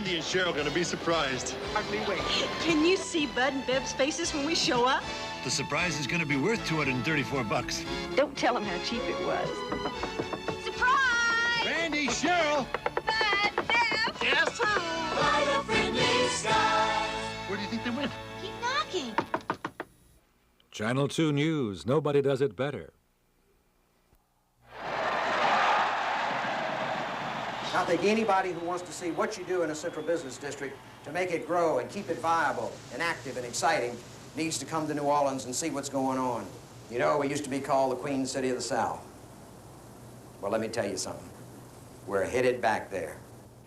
Randy and Cheryl are going to be surprised. Hardly wait. Can you see Bud and Bev's faces when we show up? The surprise is going to be worth $234. Don't tell them how cheap it was. Surprise! Randy, Cheryl! Bud, Bev! Yes, sir! By the friendly skies. Where do you think they went? Keep knocking. Channel 2 News. Nobody does it better. I think anybody who wants to see what you do in a central business district to make it grow and keep it viable and active and exciting needs to come to New Orleans and see what's going on. You know, we used to be called the Queen City of the South. Well, let me tell you something. We're headed back there.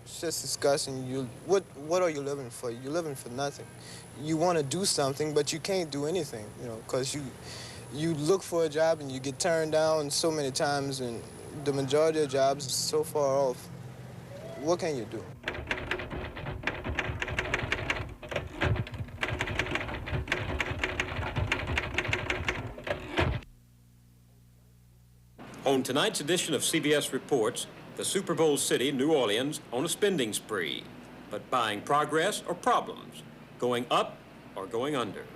It's just disgusting. What are you living for? You're living for nothing. You want to do something, but you can't do anything, you know, because you look for a job and you get turned down so many times, and the majority of jobs are so far off. What can you do? On tonight's edition of CBS Reports, the Super Bowl city, New Orleans, on a spending spree, but buying progress or problems, going up or going under.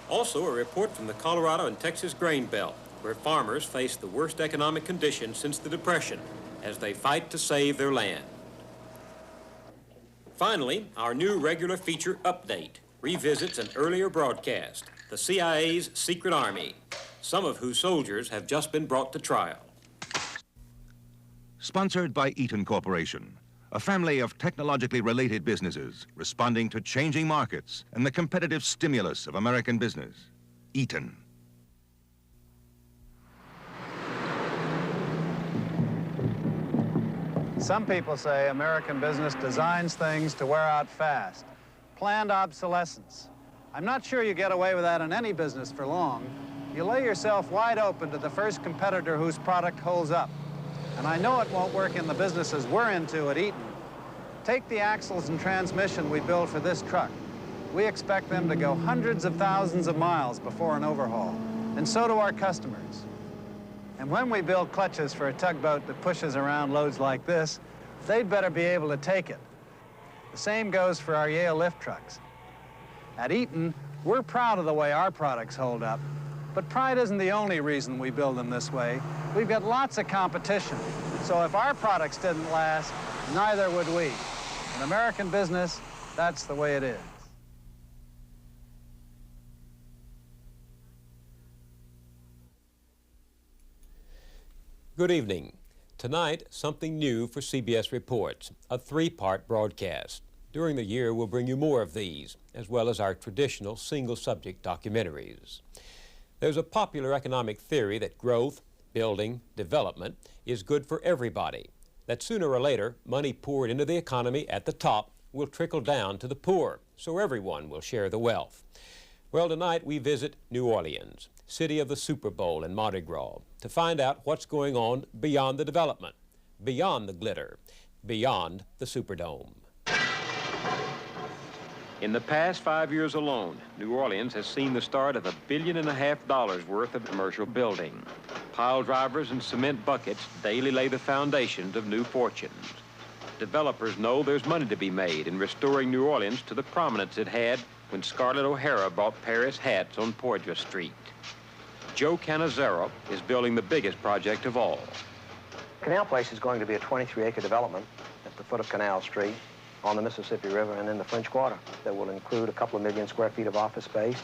Also, a report from the Colorado and Texas grain belt, where farmers face the worst economic conditions since the Depression as they fight to save their land. Finally, our new regular feature update revisits an earlier broadcast, the CIA's Secret Army, some of whose soldiers have just been brought to trial. Sponsored by Eaton Corporation, a family of technologically related businesses responding to changing markets and the competitive stimulus of American business. Eaton. Some people say American business designs things to wear out fast. Planned obsolescence. I'm not sure you get away with that in any business for long. You lay yourself wide open to the first competitor whose product holds up. And I know it won't work in the businesses we're into at Eaton. Take the axles and transmission we build for this truck. We expect them to go hundreds of thousands of miles before an overhaul. And so do our customers. And when we build clutches for a tugboat that pushes around loads like this, they'd better be able to take it. The same goes for our Yale lift trucks. At Eaton, we're proud of the way our products hold up, but pride isn't the only reason we build them this way. We've got lots of competition, so if our products didn't last, neither would we. In American business, that's the way it is. Good evening. Tonight, something new for CBS Reports, a three-part broadcast. During the year, we'll bring you more of these, as well as our traditional single-subject documentaries. There's a popular economic theory that growth, building, development is good for everybody, that sooner or later, money poured into the economy at the top will trickle down to the poor, so everyone will share the wealth. Well, tonight we visit New Orleans, city of the Super Bowl and Mardi Gras, to find out what's going on beyond the development, beyond the glitter, beyond the Superdome. In the past 5 years alone, New Orleans has seen the start of $1.5 billion worth of commercial building. Pile drivers and cement buckets daily lay the foundations of new fortunes. Developers know there's money to be made in restoring New Orleans to the prominence it had when Scarlett O'Hara bought Paris hats on Poydras Street. Joe Cannizzaro is building the biggest project of all. Canal Place is going to be a 23-acre development at the foot of Canal Street on the Mississippi River and in the French Quarter that will include a couple of million square feet of office space,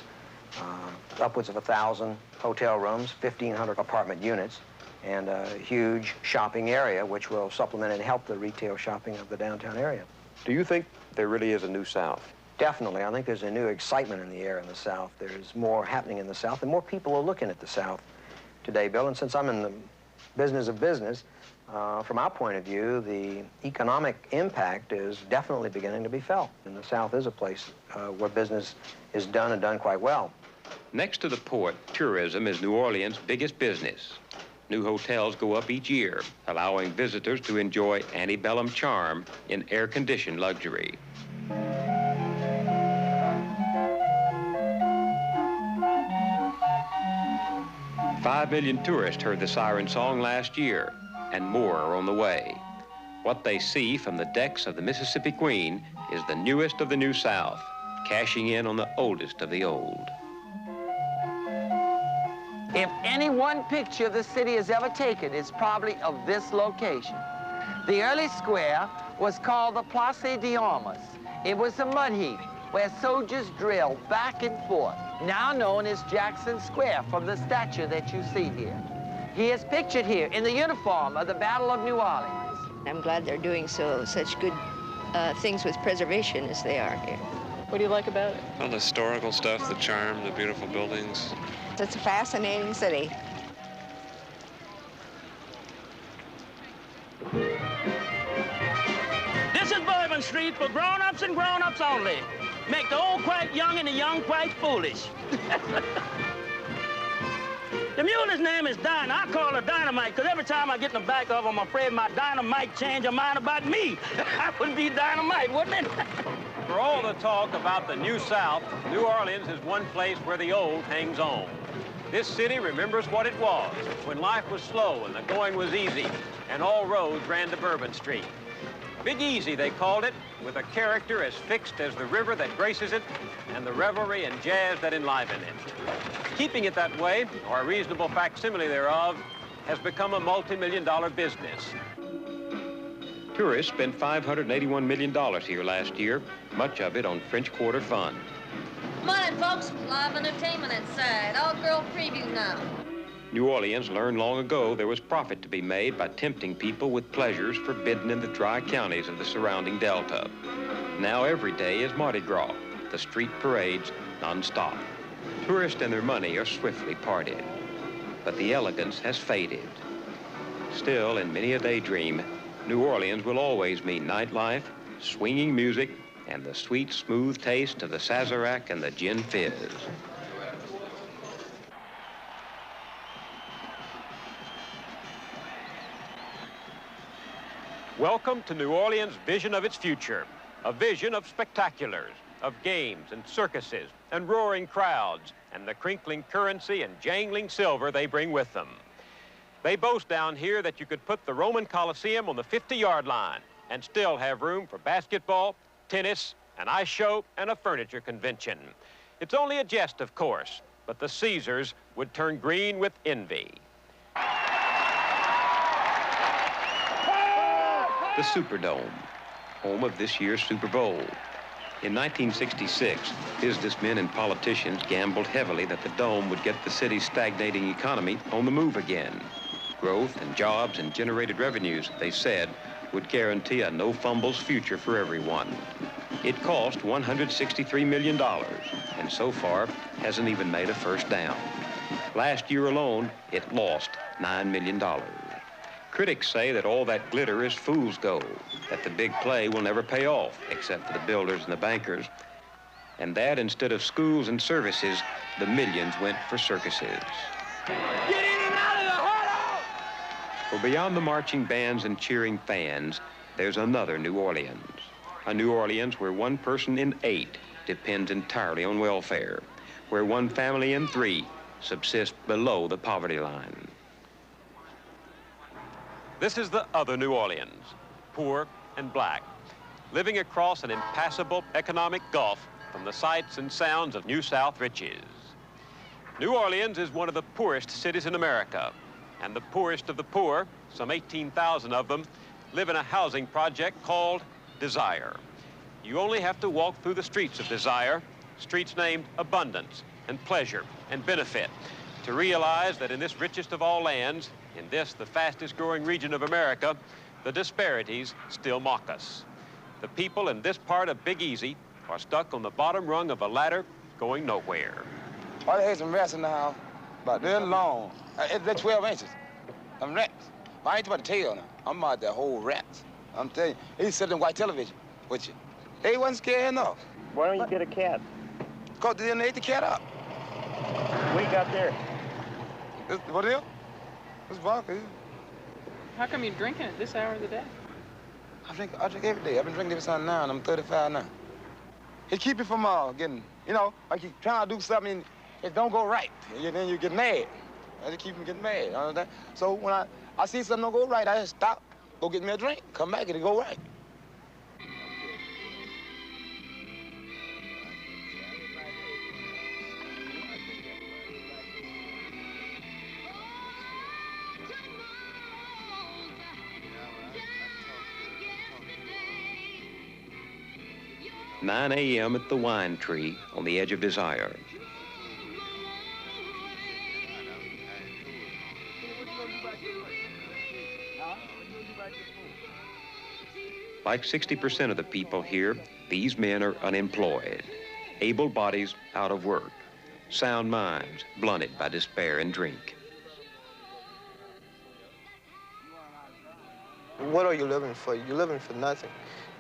upwards of 1,000 hotel rooms, 1,500 apartment units, and a huge shopping area which will supplement and help the retail shopping of the downtown area. Do you think there really is a new South? Definitely. I think there's a new excitement in the air in the South. There's more happening in the South, and more people are looking at the South today, Bill. And since I'm in the business of business, from our point of view, the economic impact is definitely beginning to be felt. And the South is a place where business is done and done quite well. Next to the port, tourism is New Orleans' biggest business. New hotels go up each year, allowing visitors to enjoy antebellum charm in air-conditioned luxury. 5 million tourists heard the siren song last year, and more are on the way. What they see from the decks of the Mississippi Queen is the newest of the New South, cashing in on the oldest of the old. If any one picture the city has ever taken, it's probably of this location. The early square was called the Place d'Armes. It was a mud heap where soldiers drilled back and forth, now known as Jackson Square from the statue that you see here. He is pictured here in the uniform of the Battle of New Orleans. I'm glad they're doing such good things with preservation as they are here. What do you like about it? All the historical stuff, the charm, the beautiful buildings. It's a fascinating city. This is Bourbon Street for grown-ups and grown-ups only. Make the old quite young and the young quite foolish. The mule's name is Dinah. I call her Dynamite, because every time I get in the back of her, I'm afraid my dynamite change her mind about me. I would be dynamite, wouldn't it? For all the talk about the New South, New Orleans is one place where the old hangs on. This city remembers what it was when life was slow and the going was easy, and all roads ran to Bourbon Street. Big Easy, they called it, with a character as fixed as the river that graces it and the revelry and jazz that enliven it. Keeping it that way, or a reasonable facsimile thereof, has become a multi-million-dollar business. Tourists spent $581 million here last year, much of it on French Quarter fun. Morning, folks. Live entertainment inside. All-girl preview now. New Orleans learned long ago there was profit to be made by tempting people with pleasures forbidden in the dry counties of the surrounding delta. Now every day is Mardi Gras, the street parades non-stop. Tourists and their money are swiftly parted, but the elegance has faded. Still, in many a daydream, New Orleans will always mean nightlife, swinging music, and the sweet, smooth taste of the Sazerac and the gin fizz. Welcome to New Orleans' vision of its future, a vision of spectaculars, of games and circuses and roaring crowds and the crinkling currency and jangling silver they bring with them. They boast down here that you could put the Roman Coliseum on the 50-yard line and still have room for basketball, tennis, an ice show, and a furniture convention. It's only a jest, of course, but the Caesars would turn green with envy. The Superdome, home of this year's Super Bowl. In 1966, businessmen and politicians gambled heavily that the Dome would get the city's stagnating economy on the move again. Growth and jobs and generated revenues, they said, would guarantee a no-fumbles future for everyone. It cost $163 million, and so far hasn't even made a first down. Last year alone, it lost $9 million. Critics say that all that glitter is fool's gold, that the big play will never pay off, except for the builders and the bankers, and that instead of schools and services, the millions went for circuses. Get in and out of the huddle! For beyond the marching bands and cheering fans, there's another New Orleans. A New Orleans where 1 person in 8 depends entirely on welfare, where 1 family in 3 subsist below the poverty line. This is the other New Orleans, poor and black, living across an impassable economic gulf from the sights and sounds of New South riches. New Orleans is one of the poorest cities in America, and the poorest of the poor, some 18,000 of them, live in a housing project called Desire. You only have to walk through the streets of Desire, streets named Abundance and Pleasure and Benefit, to realize that in this richest of all lands, in this, the fastest growing region of America, the disparities still mock us. The people in this part of Big Easy are stuck on the bottom rung of a ladder going nowhere. I had some rats in the house, about this long. They're 12 inches. I'm rats. But I ain't about the tail now. I'm about the whole rats. I'm telling you, they sit in white television with you. They wasn't scared enough. Why don't you get a cat? Because they didn't ate the cat up. What you got there? What is it? It's vodka. How come you're drinking at this hour of the day? I drink every day. I've been drinking ever since now, and I'm 35 now. It keep you from getting, you know, like you trying to do something and it don't go right. And then you get mad. It keep me getting mad, you understand? So when I see something don't go right, I just stop Go get me a drink. Come back, it'll go right. "9 a.m. at the Wine Tree on the edge of Desire. Like 60% of the people here, these men are unemployed, able bodies out of work, sound minds blunted by despair and drink. What are you living for? You're living for nothing.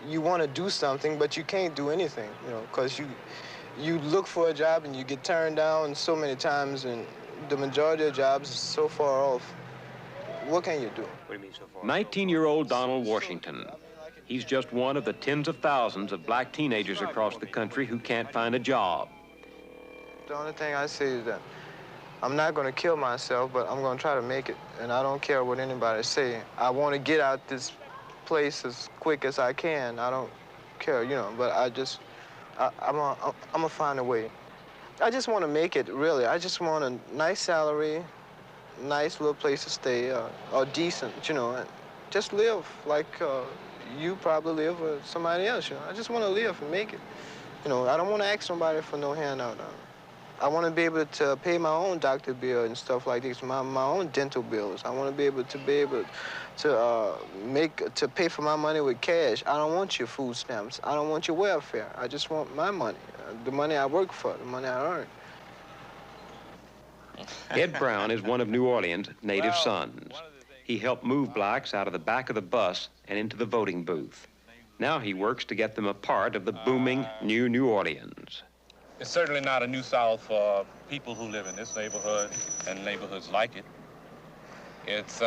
You want to do something, but you can't do anything, you know, because you look for a job and you get turned down so many times, and the majority of jobs is so far off. What can you do? What do you mean so far? 19-year-old Donald Washington. He's just one of the tens of thousands of black teenagers across the country who can't find a job. The only thing I say is that I'm not going to kill myself, but I'm going to try to make it, and I don't care what anybody say. I want to get out this place as quick as I can. I don't care, you know, but I'm gonna find a way. I just want to make it, really. I just want a nice salary, nice little place to stay, or decent, you know, and just live like you probably live or somebody else, you know. I just want to live and make it. You know, I don't want to ask somebody for no handout. I want to be able to pay my own doctor bill and stuff like this, my own dental bills. I want to be able to pay for my money with cash. I don't want your food stamps. I don't want your welfare. I just want my money, the money I work for, the money I earn. Ed Brown is one of New Orleans' native sons. He helped move blacks out of the back of the bus and into the voting booth. Now he works to get them a part of the booming new New Orleans. It's certainly not a New South for people who live in this neighborhood and neighborhoods like it. It's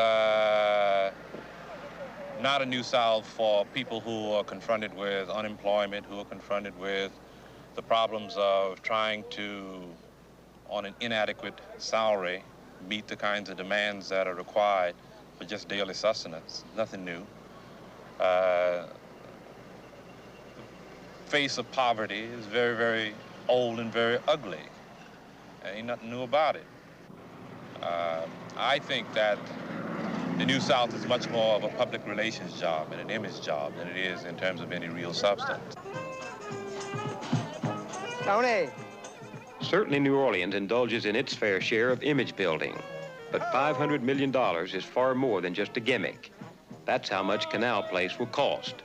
not a New South for people who are confronted with unemployment, who are confronted with the problems of trying to, on an inadequate salary, meet the kinds of demands that are required for just daily sustenance. Nothing new. The face of poverty is very, very old and very ugly. Ain't nothing new about it. I think that the New South is much more of a public relations job and an image job than it is in terms of any real substance. Tony! Certainly New Orleans indulges in its fair share of image building, but $500 million is far more than just a gimmick. That's how much Canal Place will cost.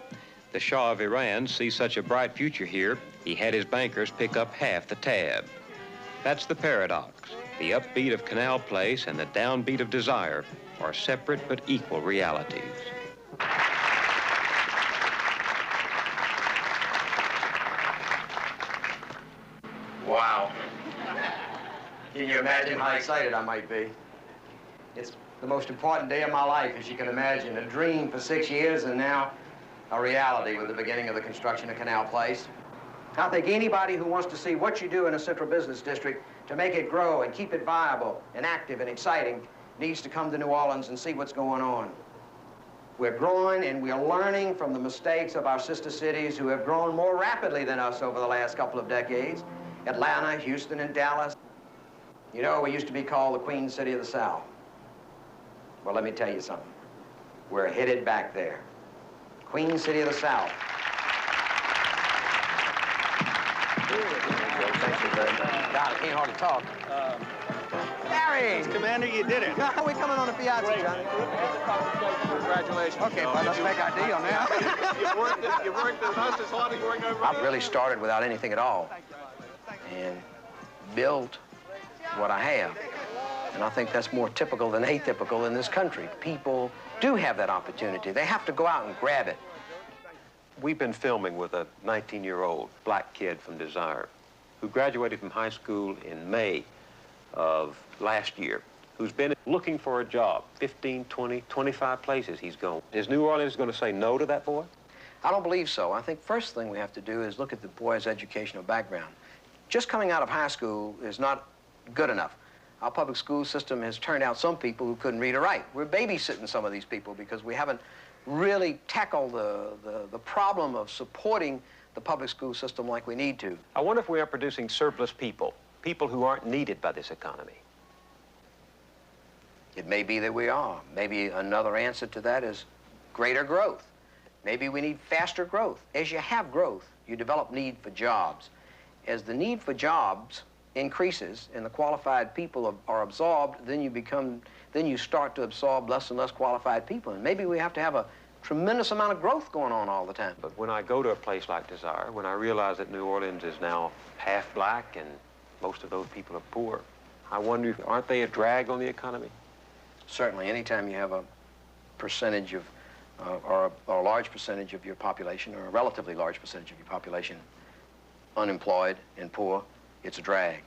The Shah of Iran sees such a bright future here, he had his bankers pick up half the tab. That's the paradox. The upbeat of Canal Place and the downbeat of Desire are separate but equal realities. Wow. Can you imagine how excited I might be? It's the most important day of my life, as you can imagine. A dream for 6 years, and now a reality with the beginning of the construction of Canal Place. I think anybody who wants to see what you do in a central business district to make it grow and keep it viable and active and exciting needs to come to New Orleans and see what's going on. We're growing and we're learning from the mistakes of our sister cities who have grown more rapidly than us over the last couple of decades. Atlanta, Houston, and Dallas. You know, we used to be called the Queen City of the South. Well, let me tell you something. We're headed back there. Queen City of the South. God, I can't hardly talk. Harry! Commander, you did it. How are we coming on the Piazza, Johnny? Congratulations. Okay, well, let's make our deal now. You worked as much as hard as you worked over. I've really started without anything at all and built what I have. And I think that's more typical than atypical in this country. People do have that opportunity. They have to go out and grab it. We've been filming with a 19-year-old black kid from Desire who graduated from high school in May of last year, who's been looking for a job. 15, 20, 25 places he's gone. Is New Orleans going to say no to that boy? I don't believe so. I think first thing we have to do is look at the boy's educational background. Just coming out of high school is not good enough. Our public school system has turned out some people who couldn't read or write. We're babysitting some of these people because we haven't really tackle the problem of supporting the public school system like we need to. I wonder if we are producing surplus people, people who aren't needed by this economy. It may be that we are. Maybe another answer to that is greater growth. Maybe we need faster growth. As you have growth, you develop need for jobs. As the need for jobs increases and the qualified people are absorbed, then you start to absorb less and less qualified people. And maybe we have to have a tremendous amount of growth going on all the time. But when I go to a place like Desire, when I realize that New Orleans is now half black and most of those people are poor, I wonder, if, aren't they a drag on the economy? Certainly, anytime you have a percentage of, or a large percentage of your population, or a relatively large percentage of your population, unemployed and poor, it's a drag.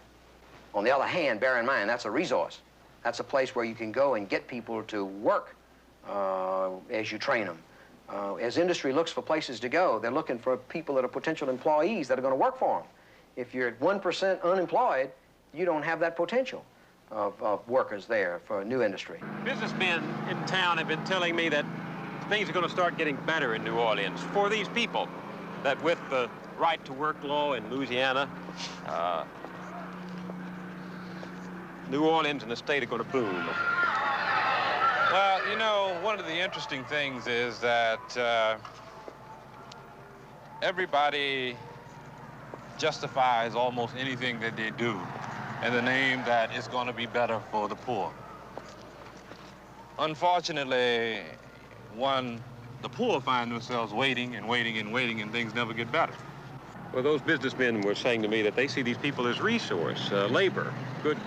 On the other hand, bear in mind, that's a resource. That's a place where you can go and get people to work as you train them. As industry looks for places to go, they're looking for people that are potential employees that are going to work for them. If you're at 1% unemployed, you don't have that potential of workers there for a new industry. Businessmen in town have been telling me that things are going to start getting better in New Orleans for these people, that with the right-to-work law in Louisiana, New Orleans and the state are going to boom. Well, you know, one of the interesting things is that everybody justifies almost anything that they do in the name that it's going to be better for the poor. Unfortunately, the poor find themselves waiting and waiting and waiting, and things never get better. Well, those businessmen were saying to me that they see these people as resource, labor, good,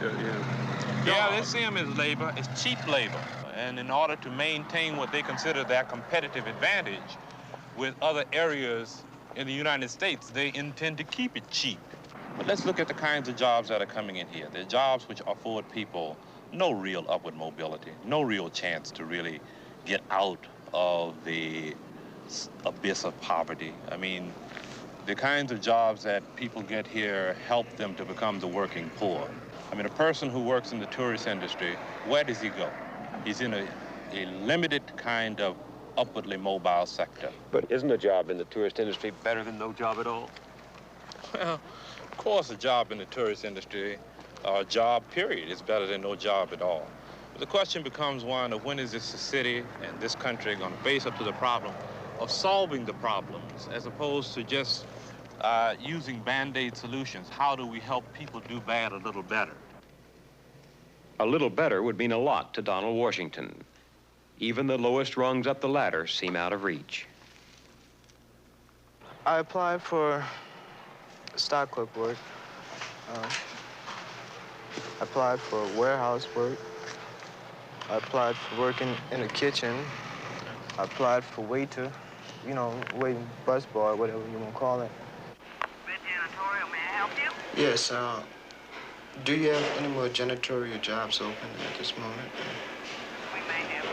Yeah, they see them as labor, as cheap labor. And in order to maintain what they consider their competitive advantage with other areas in the United States, they intend to keep it cheap. But let's look at the kinds of jobs that are coming in here. They're jobs which afford people no real upward mobility, no real chance to really get out of the abyss of poverty. I mean, the kinds of jobs that people get here help them to become the working poor. I mean, a person who works in the tourist industry, where does he go? He's in a limited kind of upwardly mobile sector. But isn't a job in the tourist industry better than no job at all? Well, of course, a job in the tourist industry, or a job, period, is better than no job at all. But the question becomes one of when is this city and this country going to face up to the problem of solving the problems, as opposed to just using Band-Aid solutions. How do we help people do bad a little better? A little better would mean a lot to Donald Washington. Even the lowest rungs up the ladder seem out of reach. I applied for stock clerk work. I applied for warehouse work. I applied for working in a kitchen. I applied for waiter, you know, waiting bus boy, whatever you want to call it. Janitorial, may I help you? Yes, do you have any more janitorial jobs open at this moment? We may have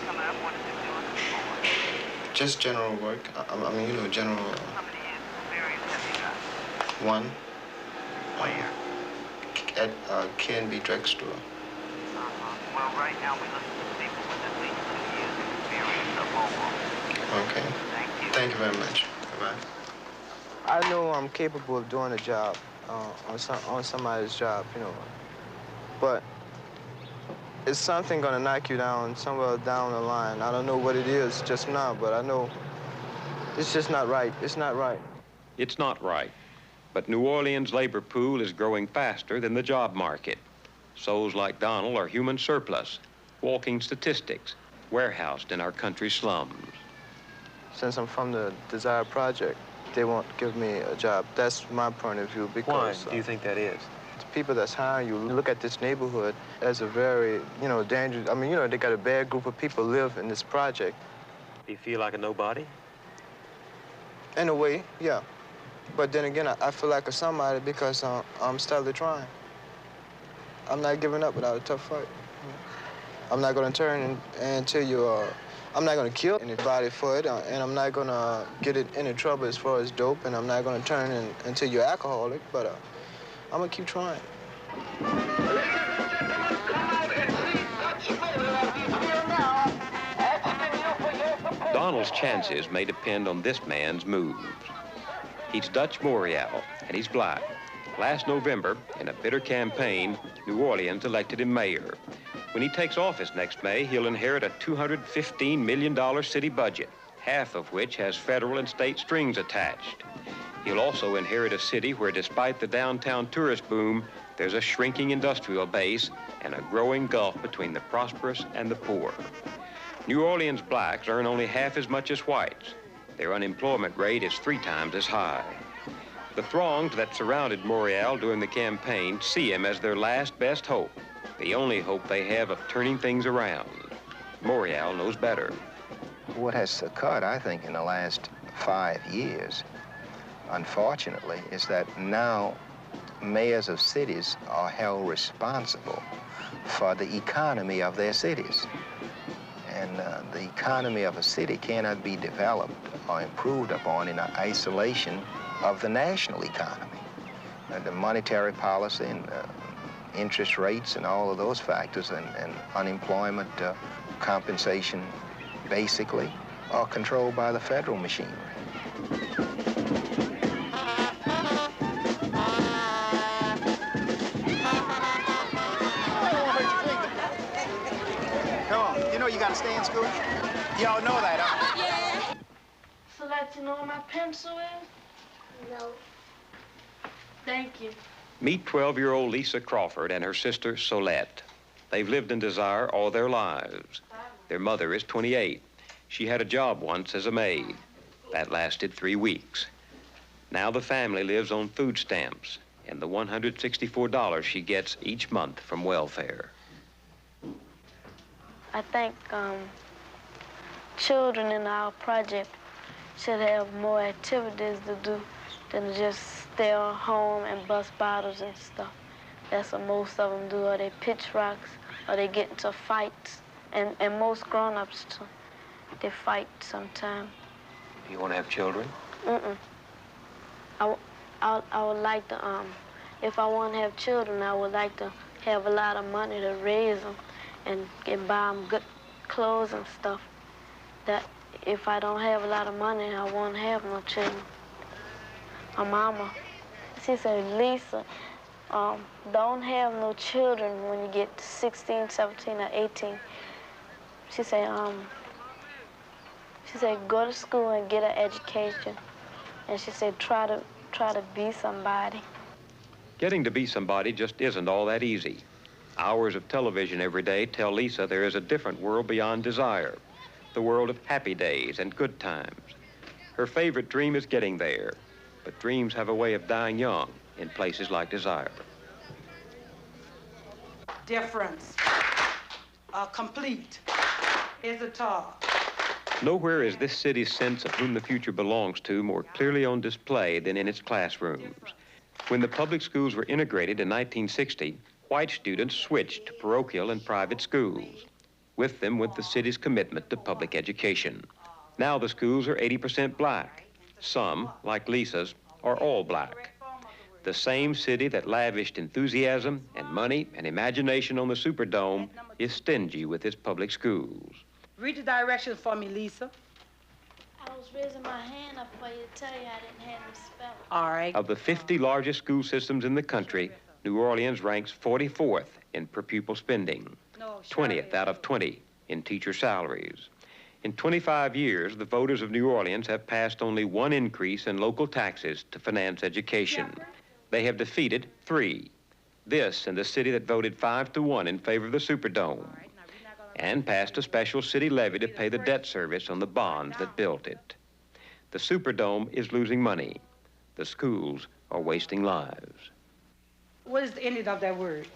coming up. What is it doing for? Just general work. I mean, you know, general. How many experience have you got? One. Where? At K&B drugstore. Well, right now we look for people with at least 2 years experience or more. Okay. Thank you. Thank you very much. Bye-bye. I know I'm capable of doing a job on somebody's job, you know, but is something gonna knock you down somewhere down the line? I don't know what it is just now, but I know it's just not right. It's not right. It's not right. But New Orleans' labor pool is growing faster than the job market. Souls like Donald are human surplus, walking statistics, warehoused in our country slums. Since I'm from the Desire Project, they won't give me a job. That's my point of view because... Why do you think that is? The people that's hiring you look at this neighborhood as a very, you know, dangerous... I mean, you know, they got a bad group of people live in this project. Do you feel like a nobody? In a way, yeah. But then again, I feel like a somebody because I'm steadily trying. I'm not giving up without a tough fight. I'm not going to turn until you... I'm not going to kill anybody for it, and I'm not going to get in any trouble as far as dope, and I'm not going to turn until you're alcoholic, but I'm going to keep trying. Asking you for your support. Donald's chances may depend on this man's moves. He's Dutch Morial, and he's black. Last November, in a bitter campaign, New Orleans elected him mayor. When he takes office next May, he'll inherit a $215 million city budget, half of which has federal and state strings attached. He'll also inherit a city where, despite the downtown tourist boom, there's a shrinking industrial base and a growing gulf between the prosperous and the poor. New Orleans blacks earn only half as much as whites. Their unemployment rate is 3 times as high. The throngs that surrounded Morial during the campaign see him as their last best hope, the only hope they have of turning things around. Morial knows better. What has occurred, I think, in the last 5 years, unfortunately, is that now mayors of cities are held responsible for the economy of their cities. And the economy of a city cannot be developed or improved upon in isolation of the national economy. The monetary policy and interest rates and all of those factors and unemployment compensation basically are controlled by the federal machinery. Come on, you know you gotta stay in school? Y'all know that, huh? Yeah. So that you know where my pencil is? No. Thank you. Meet 12-year-old Lisa Crawford and her sister Solette. They've lived in Desire all their lives. Their mother is 28. She had a job once as a maid. That lasted 3 weeks. Now the family lives on food stamps and the $164 she gets each month from welfare. I think children in our project should have more activities to do than just stay at home and bust bottles and stuff. That's what most of them do, or they pitch rocks, or they get into fights. And most grown-ups, too, they fight sometimes. You want to have children? Mm-mm. I would like to, if I want to have children, I would like to have a lot of money to raise them and buy them good clothes and stuff. That if I don't have a lot of money, I won't have no children. My mama, she said, Lisa, don't have no children when you get 16, 17, or 18. She said, go to school and get an education. And she said, try to be somebody. Getting to be somebody just isn't all that easy. Hours of television every day tell Lisa there is a different world beyond Desire, the world of happy days and good times. Her favorite dream is getting there, but dreams have a way of dying young in places like Desire. Difference. Complete. Is a tall. Nowhere is this city's sense of whom the future belongs to more clearly on display than in its classrooms. When the public schools were integrated in 1960, white students switched to parochial and private schools. With them went the city's commitment to public education. Now the schools are 80% black. Some, like Lisa's, are all black. The same city that lavished enthusiasm and money and imagination on the Superdome is stingy with its public schools. Read the directions for me, Lisa. I was raising my hand up for you to tell you I didn't have them spelled. All right. Of the 50 largest school systems in the country, New Orleans ranks 44th in per pupil spending, 20th out of 20 in teacher salaries. In 25 years, the voters of New Orleans have passed only one increase in local taxes to finance education. They have defeated 3. This in the city that voted 5-1 in favor of the Superdome, and passed a special city levy to pay the debt service on the bonds that built it. The Superdome is losing money. The schools are wasting lives. What is the ending of that word?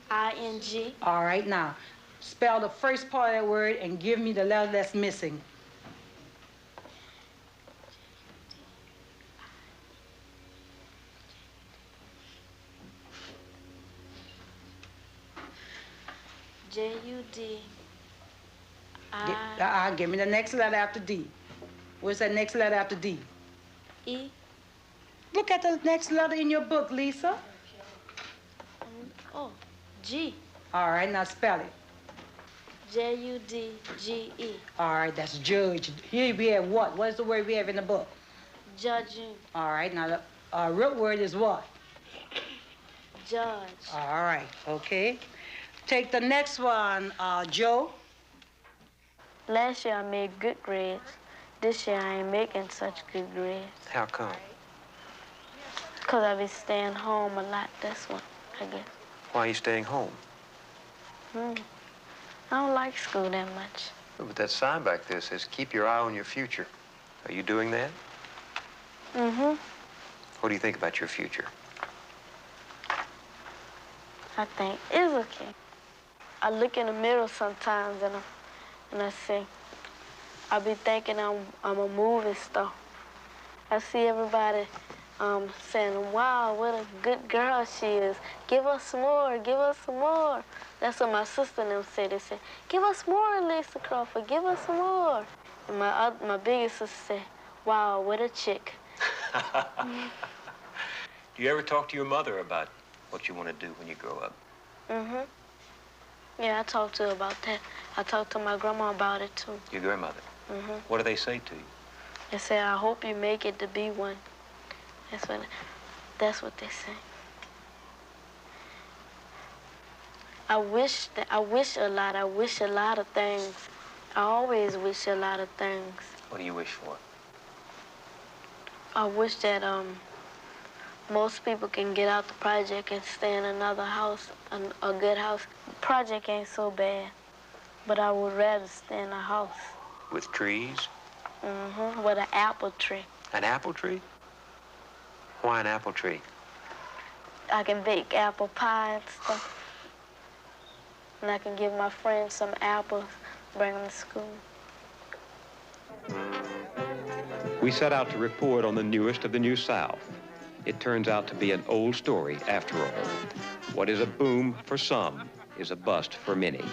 I-N-G. All right, now, spell the first part of that word and give me the letter that's missing. J-U-D. Give me the next letter after D. What's that next letter after D? E. Look at the next letter in your book, Lisa. Oh, G. All right, now spell it. J-U-D-G-E. All right, that's judge. Here we have what? What is the word we have in the book? Judging. All right, now the root word is what? Judge. All right, okay. Take the next one, Joe. Last year I made good grades. This year I ain't making such good grades. How come? Because I be staying home a lot, that's what, I guess. Why are you staying home? I don't like school that much. Oh, but that sign back there says, keep your eye on your future. Are you doing that? Mm-hmm. What do you think about your future? I think it's okay. I look in the mirror sometimes and I say, I be thinking I'm a movie star. I see everybody saying, wow, what a good girl she is. Give us some more, give us some more. That's what my sister and them say. They say, give us more, Lisa Crawford, give us some more. And my biggest sister say, wow, what a chick. Do you ever talk to your mother about what you want to do when you grow up? Mm-hmm. Yeah, I talk to her about that. I talk to my grandma about it, too. Your grandmother? Mm-hmm. What do they say to you? They say, I hope you make it to be one. That's what they say. I wish a lot. I wish a lot of things. I always wish a lot of things. What do you wish for? I wish that most people can get out the project and stay in another house, a good house. The project ain't so bad, but I would rather stay in a house. With trees? Mm-hmm, with an apple tree. An apple tree? Why an apple tree? I can bake apple pie and stuff. And I can give my friends some apples, bring them to school. We set out to report on the newest of the New South. It turns out to be an old story after all. What is a boom for some is a bust for many.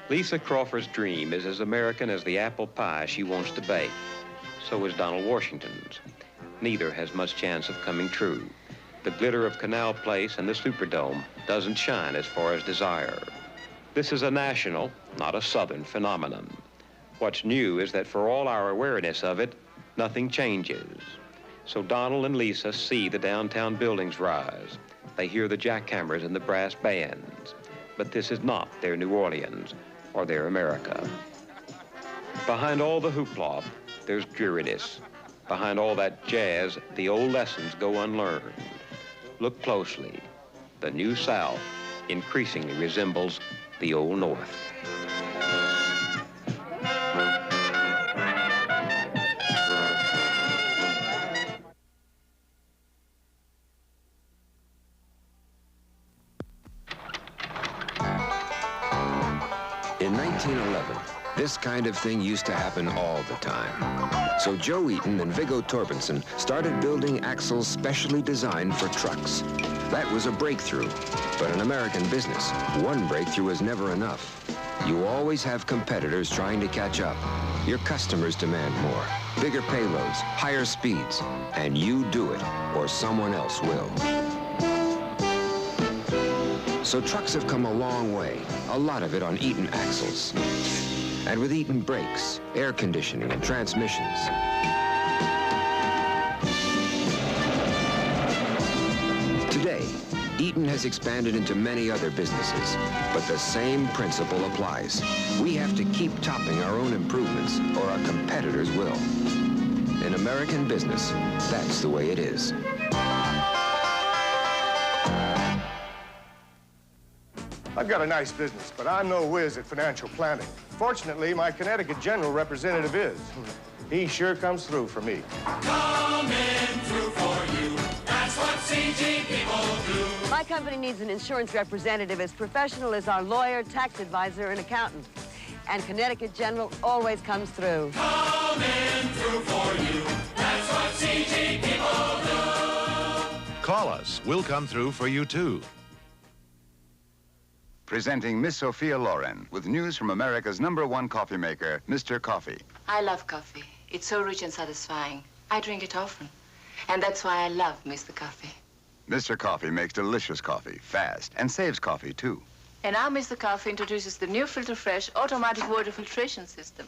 Lisa Crawford's dream is as American as the apple pie she wants to bake. So is Donald Washington's. Neither has much chance of coming true. The glitter of Canal Place and the Superdome doesn't shine as far as desire. This is a national, not a Southern phenomenon. What's new is that for all our awareness of it, nothing changes. So Donald and Lisa see the downtown buildings rise. They hear the jackhammers and the brass bands. But this is not their New Orleans or their America. Behind all the hoopla, there's dreariness. Behind all that jazz, the old lessons go unlearned. Look closely. The New South increasingly resembles the Old North. In 1911, this kind of thing used to happen all the time. So Joe Eaton and Viggo Torbenson started building axles specially designed for trucks. That was a breakthrough. But in American business, one breakthrough is never enough. You always have competitors trying to catch up. Your customers demand more, bigger payloads, higher speeds, and you do it, or someone else will. So trucks have come a long way, a lot of it on Eaton axles. And with Eaton brakes, air conditioning, and transmissions. Today, Eaton has expanded into many other businesses, but the same principle applies. We have to keep topping our own improvements, or our competitors will. In American business, that's the way it is. I've got a nice business, but I'm no whiz at financial planning. Fortunately, my Connecticut General representative is. He sure comes through for me. Coming through for you. That's what CG people do. My company needs an insurance representative as professional as our lawyer, tax advisor, and accountant. And Connecticut General always comes through. Coming through for you. That's what CG people do. Call us. We'll come through for you, too. Presenting Miss Sophia Loren with news from America's #1 coffee maker, Mr. Coffee. I love coffee. It's so rich and satisfying. I drink it often. And that's why I love Mr. Coffee. Mr. Coffee makes delicious coffee, fast, and saves coffee, too. And now Mr. Coffee introduces the new Filter Fresh automatic water filtration system.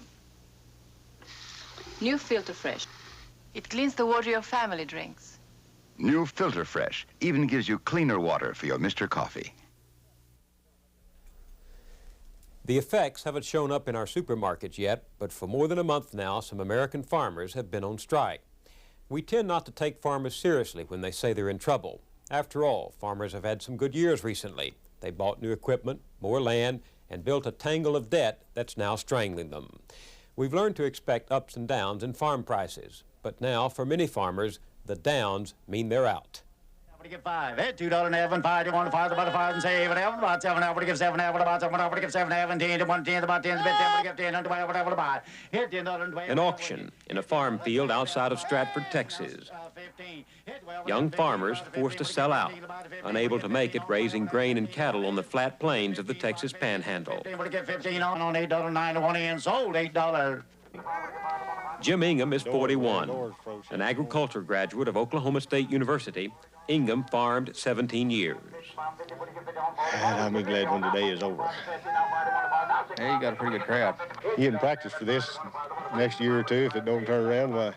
New Filter Fresh. It cleans the water your family drinks. New Filter Fresh even gives you cleaner water for your Mr. Coffee. The effects haven't shown up in our supermarkets yet, but for more than a month now, some American farmers have been on strike. We tend not to take farmers seriously when they say they're in trouble. After all, farmers have had some good years recently. They bought new equipment, more land, and built a tangle of debt that's now strangling them. We've learned to expect ups and downs in farm prices, but now, for many farmers, the downs mean they're out. To give $5, $2.5, and $5, $1, $5, about $5, and say, about $7, to give $7, about $7, to give $7, and $10, to $1, about $10, to give $10, and $12, whatever to buy. An auction in a farm field outside of Stratford, Texas. Young farmers forced to sell out, unable to make it raising grain and cattle on the flat plains of the Texas Panhandle. On $8.09 to 1 end, sold $8. Jim Ingham is 41. An agriculture graduate of Oklahoma State University, Ingham farmed 17 years. And I'll be glad when the day is over. Hey, you got a pretty good crowd. You can practice for this next year or two. If it don't turn around, why,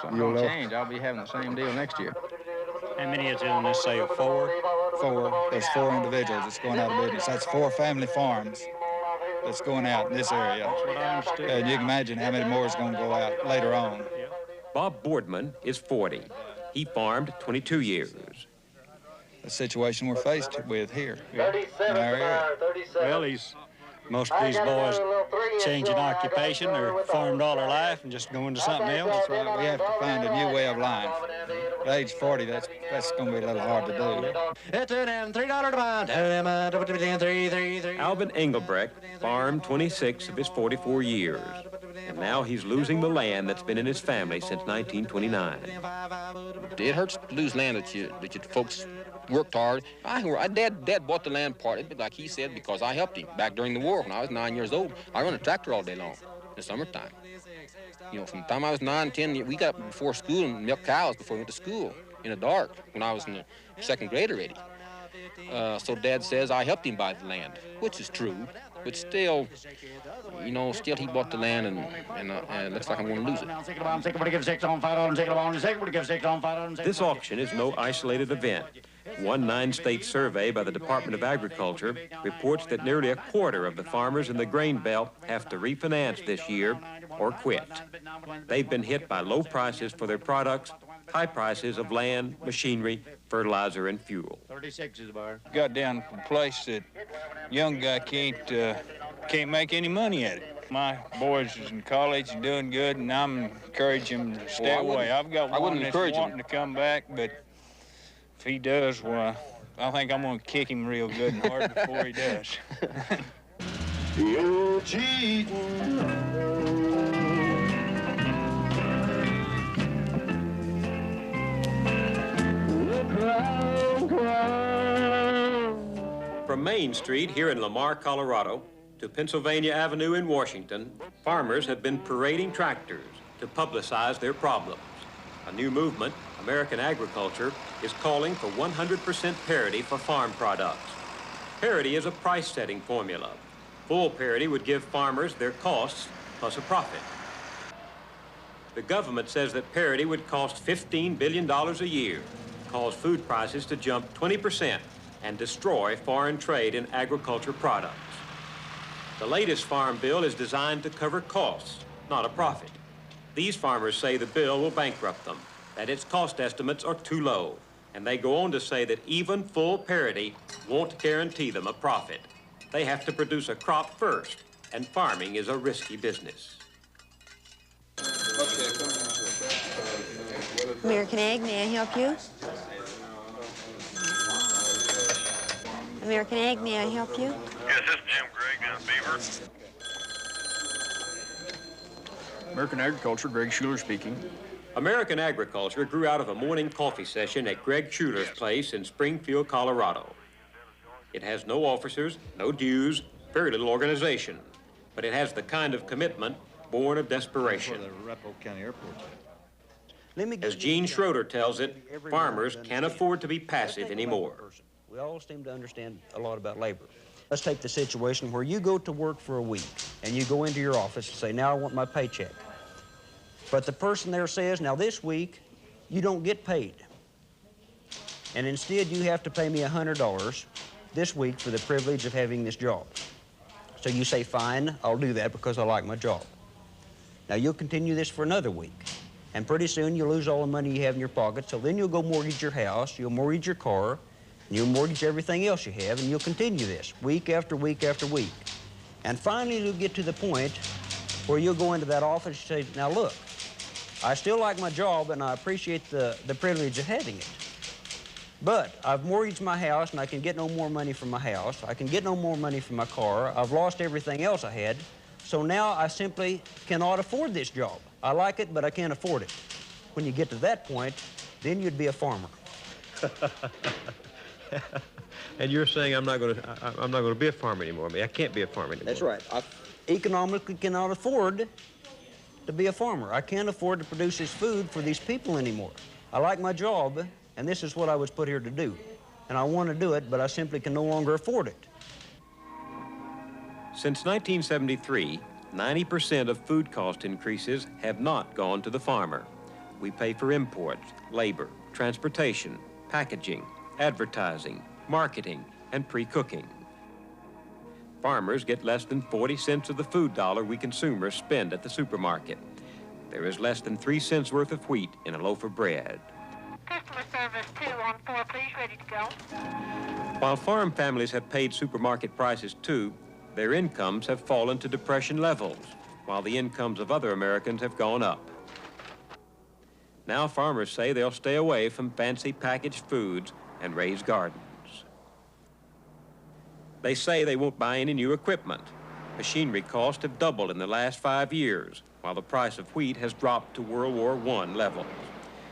Something will change. I'll be having the same deal next year. How many is in this sale? 4? 4. There's 4 individuals that's going out of business. That's 4 family farms that's going out in this area. That's what I understood. And you can imagine how many more is going to go out later on. Bob Boardman is 40. He farmed 22 years. The situation we're faced with here in our area. Well, most of these boys changing occupation or farmed all their life and just going to something else. That's right. We have to find a new way of life. At age 40, that's going to be a little hard to do. Alvin Engelbrecht farmed 26 of his 44 years. And now he's losing the land that's been in his family since 1929. It hurts to lose land that you folks worked hard. Dad bought the land partly, like he said, because I helped him back during the war when I was 9 years old. I run a tractor all day long in the summertime. You know, from the time I was 9, 10, we got up before school and milked cows before we went to school in the dark when I was in the 2nd grade already. So Dad says I helped him buy the land, which is true. But still, you know, still he bought the land, and it looks like I'm going to lose it. This auction is no isolated event. One 9-state survey by the Department of Agriculture reports that nearly a quarter of the farmers in the grain belt have to refinance this year or quit. They've been hit by low prices for their products, high prices of land, machinery, fertilizer, and fuel. 36 is the bar. Got down to a place that young guy can't make any money at it. My boys is in college and doing good, and I'm encouraging him to stay away. I've got one that's wanting to come back, but if he does, well, I think I'm going to kick him real good and hard before he does. You're cheating. From Main Street here in Lamar, Colorado, to Pennsylvania Avenue in Washington, farmers have been parading tractors to publicize their problems. A new movement, American Agriculture, is calling for 100% parity for farm products. Parity is a price-setting formula. Full parity would give farmers their costs plus a profit. The government says that parity would cost $15 billion a year, cause food prices to jump 20%, and destroy foreign trade in agriculture products. The latest farm bill is designed to cover costs, not a profit. These farmers say the bill will bankrupt them, that its cost estimates are too low, and they go on to say that even full parity won't guarantee them a profit. They have to produce a crop first, and farming is a risky business. American Egg, may I help you? American Egg, may I help you? Yes, this is Jim Gregg down at Beaver. American Agriculture, Greg Schuler speaking. American Agriculture grew out of a morning coffee session at Greg Schuler's place in Springfield, Colorado. It has no officers, no dues, very little organization, but it has the kind of commitment born of desperation. As Gene Schroeder tells it, farmers can't afford to be passive anymore. We all seem to understand a lot about labor. Let's take the situation where you go to work for a week and you go into your office and say, now I want my paycheck. But the person there says, now this week, you don't get paid. And instead, you have to pay me $100 this week for the privilege of having this job. So you say, fine, I'll do that because I like my job. Now you'll continue this for another week. And pretty soon you'll lose all the money you have in your pocket. So then you'll go mortgage your house, you'll mortgage your car, and you'll mortgage everything else you have, and you'll continue this week after week after week. And finally you'll get to the point where you'll go into that office and say, now look, I still like my job and I appreciate the privilege of having it. But I've mortgaged my house and I can get no more money from my house. I can get no more money from my car. I've lost everything else I had. So now I simply cannot afford this job. I like it, but I can't afford it. When you get to that point, then you'd be a farmer. And you're saying I'm not going to be a farmer anymore. I mean, I can't be a farmer anymore. That's right. I economically cannot afford to be a farmer. I can't afford to produce this food for these people anymore. I like my job, and this is what I was put here to do. And I want to do it, but I simply can no longer afford it. Since 1973, 90% of food cost increases have not gone to the farmer. We pay for imports, labor, transportation, packaging, advertising, marketing, and pre-cooking. Farmers get less than 40 cents of the food dollar we consumers spend at the supermarket. There is less than 3 cents worth of wheat in a loaf of bread. Customer service 2 on 4, please, ready to go. While farm families have paid supermarket prices too, their incomes have fallen to depression levels, while the incomes of other Americans have gone up. Now farmers say they'll stay away from fancy packaged foods and raise gardens. They say they won't buy any new equipment. Machinery costs have doubled in the last 5 years, while the price of wheat has dropped to World War I levels.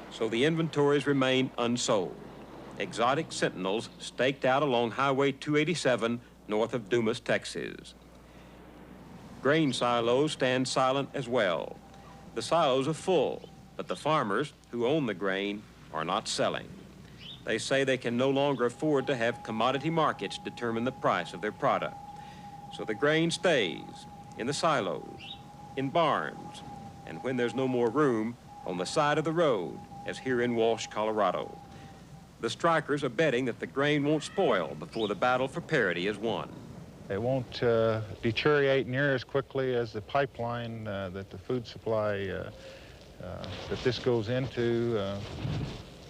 So the inventories remain unsold. Exotic Sentinels staked out along Highway 287 north of Dumas, Texas. Grain silos stand silent as well. The silos are full, but the farmers who own the grain are not selling. They say they can no longer afford to have commodity markets determine the price of their product. So the grain stays in the silos, in barns, and when there's no more room, on the side of the road, as here in Walsh, Colorado. The strikers are betting that the grain won't spoil before the battle for parity is won. It won't deteriorate near as quickly as the pipeline that the food supply that this goes into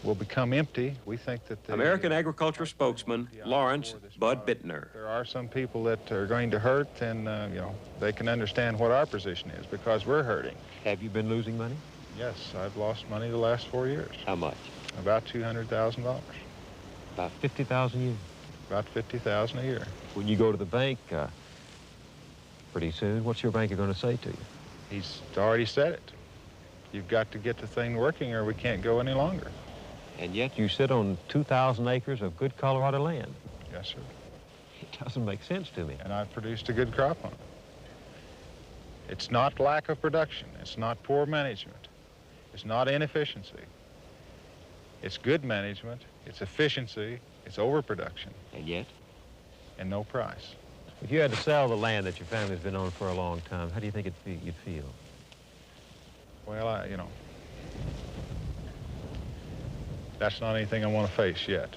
will become empty. We think that American agriculture spokesman Lawrence Bud Bittner. There are some people that are going to hurt, and you know, they can understand what our position is because we're hurting. Have you been losing money? Yes, I've lost money the last 4 years. How much? About $200,000. About 50,000 a year? About 50,000 a year. When you go to the bank pretty soon, what's your banker going to say to you? He's already said it. You've got to get the thing working or we can't go any longer. And yet you sit on 2,000 acres of good Colorado land. Yes, sir. It doesn't make sense to me. And I've produced a good crop on it. It's not lack of production. It's not poor management. It's not inefficiency. It's good management. It's efficiency. It's overproduction. And yet? And no price. If you had to sell the land that your family's been on for a long time, how do you think you'd feel? Well, you know, that's not anything I want to face yet.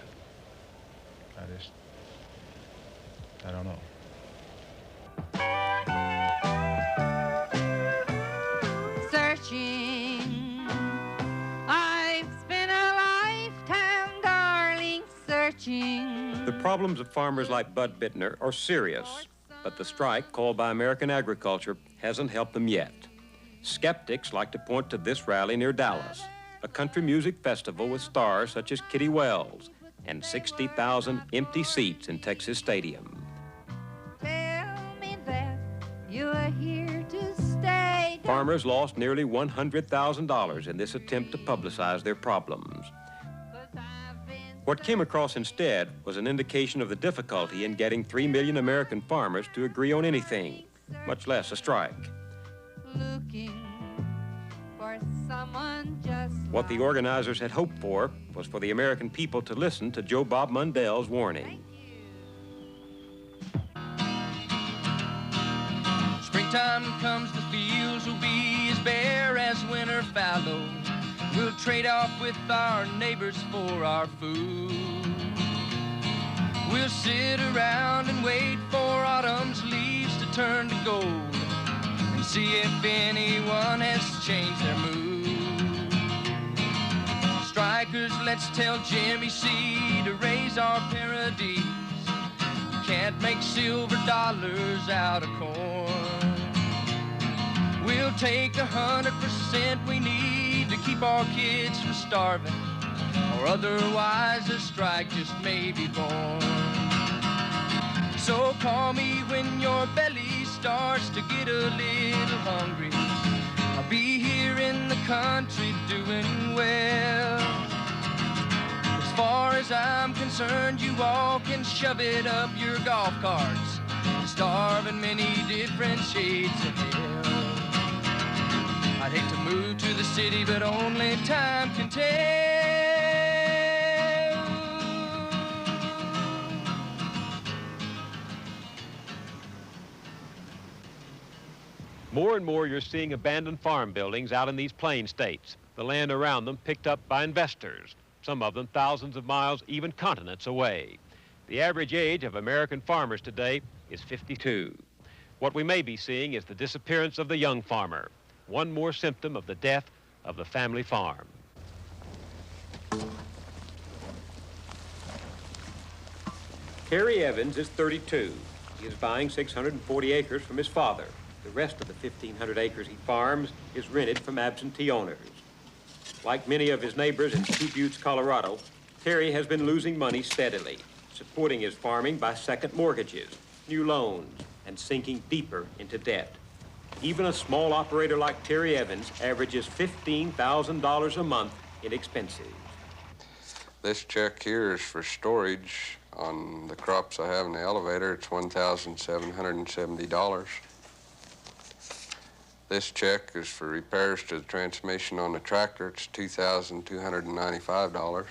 I don't know. Searching, I've spent a lifetime, darling, searching. The problems of farmers like Bud Bittner are serious, but the strike called by American agriculture hasn't helped them yet. Skeptics like to point to this rally near Dallas, a country music festival with stars such as Kitty Wells and 60,000 empty seats in Texas Stadium. Tell me that you're here to stay. Farmers lost nearly $100,000 in this attempt to publicize their problems. What came across instead was an indication of the difficulty in getting 3 million American farmers to agree on anything, much less a strike. Looking for someone just What the organizers had hoped for was for the American people to listen to Joe Bob Mundell's warning. springtime comes, the fields will be as bare as winter fallow. We'll trade off with our neighbors for our food. We'll sit around and wait for autumn's leaves to turn to gold and see if anyone has changed their mood. Strikers, let's tell Jimmy C to raise our parodies. Can't make silver dollars out of corn. We'll take 100% we need to keep our kids from starving, or otherwise a strike just may be born. So call me when your belly starts to get a little hungry. I'll be here in the country doing well. As far as I'm concerned, you all can shove it up your golf carts, starve in many different shades of hell. I'd hate to move to the city, but only time can tell. More and more you're seeing abandoned farm buildings out in these plain states, the land around them picked up by investors, some of them thousands of miles, even continents away. The average age of American farmers today is 52. What we may be seeing is the disappearance of the young farmer, one more symptom of the death of the family farm. Terry Evans is 32. He is buying 640 acres from his father. The rest of the 1,500 acres he farms is rented from absentee owners. Like many of his neighbors in Two Buttes, Colorado, Terry has been losing money steadily, supporting his farming by second mortgages, new loans, and sinking deeper into debt. Even a small operator like Terry Evans averages $15,000 a month in expenses. This check here is for storage on the crops I have in the elevator. It's $1,770. This check is for repairs to the transmission on the tractor. It's $2,295.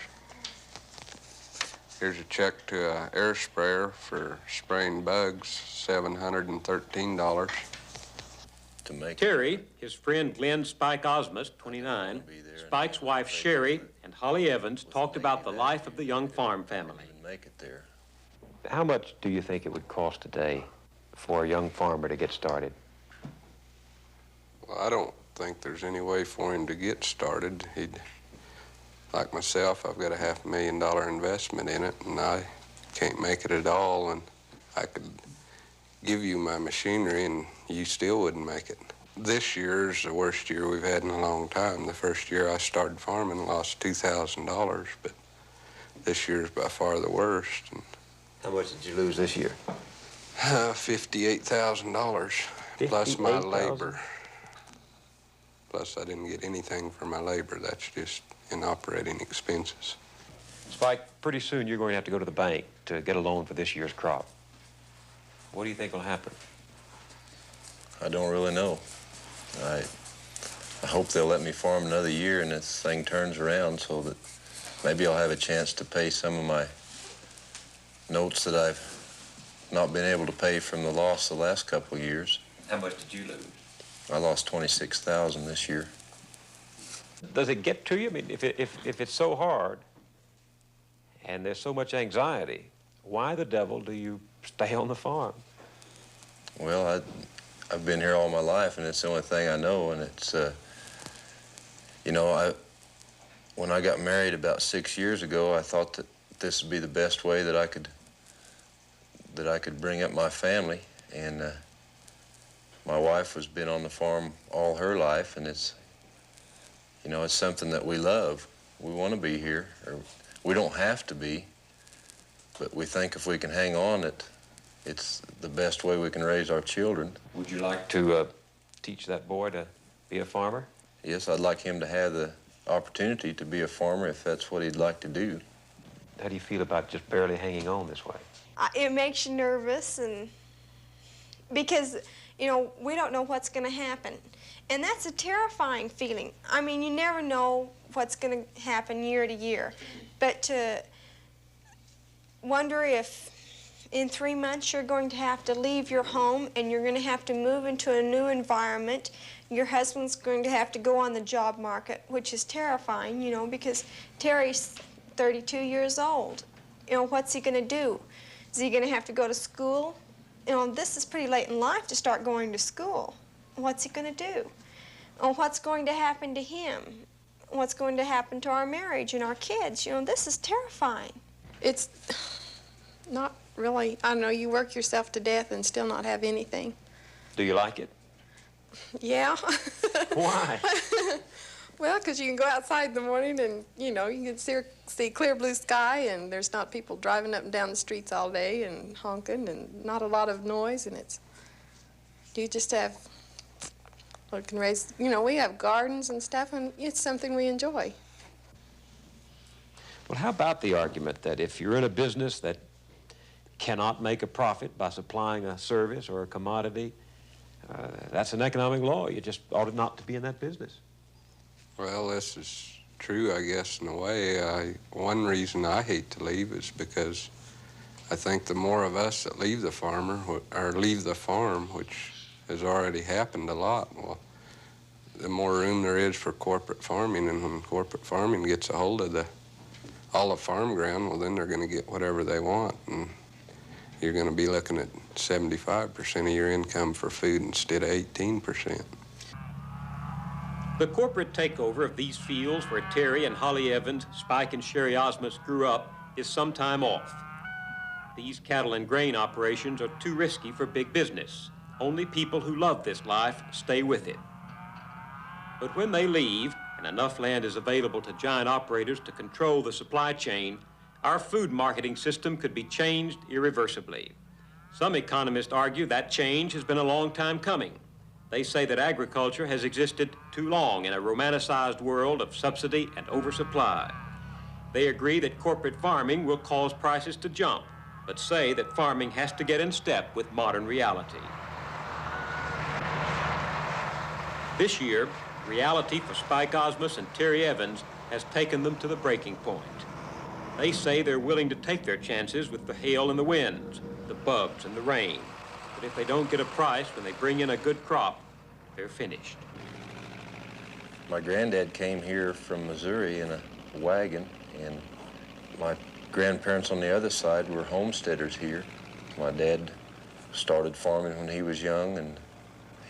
Here's a check to an air sprayer for spraying bugs, $713. Terry, his friend Glenn Spike Osmus, 29, Spike's wife Sherry, and Holly Evans talked about the life of the young farm family. How much do you think it would cost today for a young farmer to get started? Well, I don't think there's any way for him to get started. Like myself, I've got a $500,000 investment in it, and I can't make it at all, and I could give you my machinery, and you still wouldn't make it. This year is the worst year we've had in a long time. The first year I started farming, lost $2,000, but this year is by far the worst. And how much did you lose this year? $58,000, plus my labor. Plus, I didn't get anything for my labor. That's just in operating expenses. Spike, pretty soon you're going to have to go to the bank to get a loan for this year's crop. What do you think will happen? I don't really know. I hope they'll let me farm another year and this thing turns around so that maybe I'll have a chance to pay some of my notes that I've not been able to pay from the loss the last couple of years. How much did you lose? I lost $26,000 this year. Does it get to you? I mean, if it's so hard and there's so much anxiety, why the devil do you stay on the farm? Well, I've been here all my life, and it's the only thing I know, and it's, you know, when I got married about 6 years ago, I thought that this would be the best way that I could bring up my family, and my wife has been on the farm all her life, and it's, you know, it's something that we love. We want to be here, or we don't have to be, but we think if we can hang on, it's the best way we can raise our children. Would you like to teach that boy to be a farmer? Yes, I'd like him to have the opportunity to be a farmer if that's what he'd like to do. How do you feel about just barely hanging on this way? It makes you nervous, and because, you know, we don't know what's going to happen. And that's a terrifying feeling. I mean, you never know what's going to happen year to year. But to wonder if In 3 months, you're going to have to leave your home and you're going to have to move into a new environment. Your husband's going to have to go on the job market, which is terrifying, you know, because Terry's 32 years old. You know, what's he going to do? Is he going to have to go to school? You know, this is pretty late in life to start going to school. What's he going to do? Oh, what's going to happen to him? What's going to happen to our marriage and our kids? You know, this is terrifying. It's not really, I don't know, you work yourself to death and still not have anything. Do you like it? Yeah. Why? Well, because you can go outside in the morning and, you know, you can see clear blue sky and there's not people driving up and down the streets all day and honking and not a lot of noise, and it's, you just have, well, can raise, you know, we have gardens and stuff, and it's something we enjoy. Well, how about the argument that if you're in a business that cannot make a profit by supplying a service or a commodity, that's an economic law. You just ought not to be in that business. Well, this is true, I guess, in a way. One reason I hate to leave is because I think the more of us that leave the farm, which has already happened a lot, well, the more room there is for corporate farming, and when corporate farming gets a hold of all the farm ground, well, then they're going to get whatever they want, and you're going to be looking at 75% of your income for food instead of 18%. The corporate takeover of these fields where Terry and Holly Evans, Spike and Sherry Osmus grew up is some time off. These cattle and grain operations are too risky for big business. Only people who love this life stay with it. But when they leave, and enough land is available to giant operators to control the supply chain, our food marketing system could be changed irreversibly. Some economists argue that change has been a long time coming. They say that agriculture has existed too long in a romanticized world of subsidy and oversupply. They agree that corporate farming will cause prices to jump, but say that farming has to get in step with modern reality. This year, reality for Spike Osmus and Terry Evans has taken them to the breaking point. They say they're willing to take their chances with the hail and the winds, the bugs and the rain. But if they don't get a price when they bring in a good crop, they're finished. My granddad came here from Missouri in a wagon, and my grandparents on the other side were homesteaders here. My dad started farming when he was young, and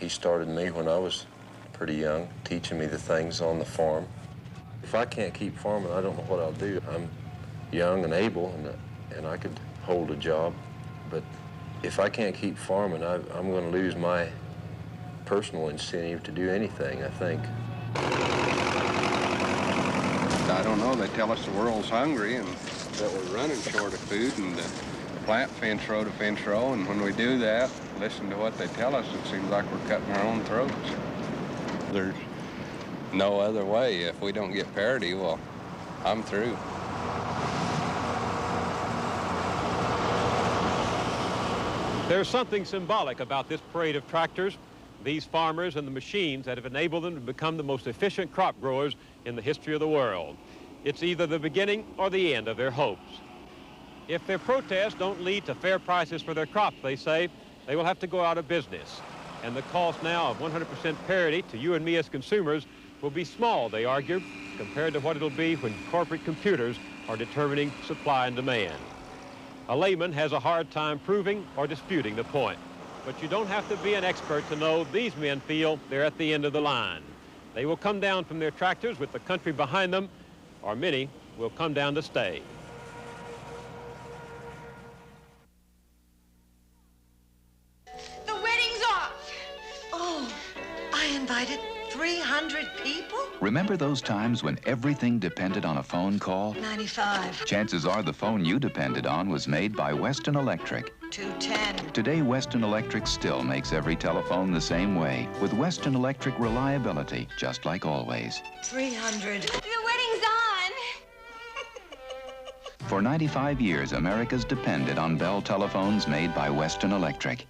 he started me when I was pretty young, teaching me the things on the farm. If I can't keep farming, I don't know what I'll do. I'm young and able, and I could hold a job, but if I can't keep farming, I'm going to lose my personal incentive to do anything, I think. I don't know. They tell us the world's hungry and that we're running short of food, and the plant fence row to fence row, and when we do that, listen to what they tell us, it seems like we're cutting our own throats. There's no other way. If we don't get parity, well, I'm through. There's something symbolic about this parade of tractors, these farmers and the machines that have enabled them to become the most efficient crop growers in the history of the world. It's either the beginning or the end of their hopes. If their protests don't lead to fair prices for their crops, they say, they will have to go out of business. And the cost now of 100% parity to you and me as consumers will be small, they argue, compared to what it'll be when corporate computers are determining supply and demand. A layman has a hard time proving or disputing the point. But you don't have to be an expert to know these men feel they're at the end of the line. They will come down from their tractors with the country behind them, or many will come down to stay. The wedding's off! Oh, I invited 300 people? Remember those times when everything depended on a phone call? 95. Chances are the phone you depended on was made by Western Electric. 210. Today, Western Electric still makes every telephone the same way, with Western Electric reliability, just like always. 300. The wedding's on! For 95 years, America's depended on Bell telephones made by Western Electric.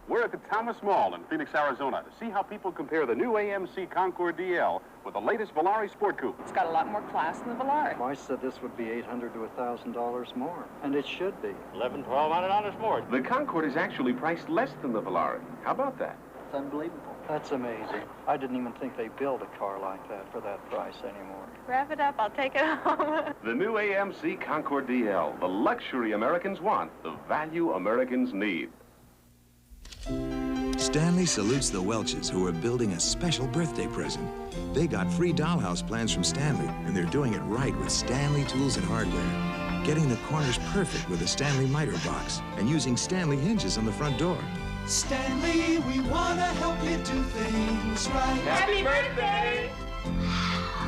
We're at the Thomas Mall in Phoenix, Arizona to see how people compare the new AMC Concord DL with the latest Volare Sport Coupe. It's got a lot more class than the Volare. I said this would be $800 to $1,000 more, and it should be. $1,200 more. The Concord is actually priced less than the Volare. How about that? It's unbelievable. That's amazing. I didn't even think they build a car like that for that price anymore. Wrap it up, I'll take it home. The new AMC Concord DL, the luxury Americans want, the value Americans need. Stanley salutes the Welches who are building a special birthday present. They got free dollhouse plans from Stanley, and they're doing it right with Stanley tools and hardware. Getting the corners perfect with a Stanley miter box and using Stanley hinges on the front door. Stanley, we want to help you do things right. Happy birthday!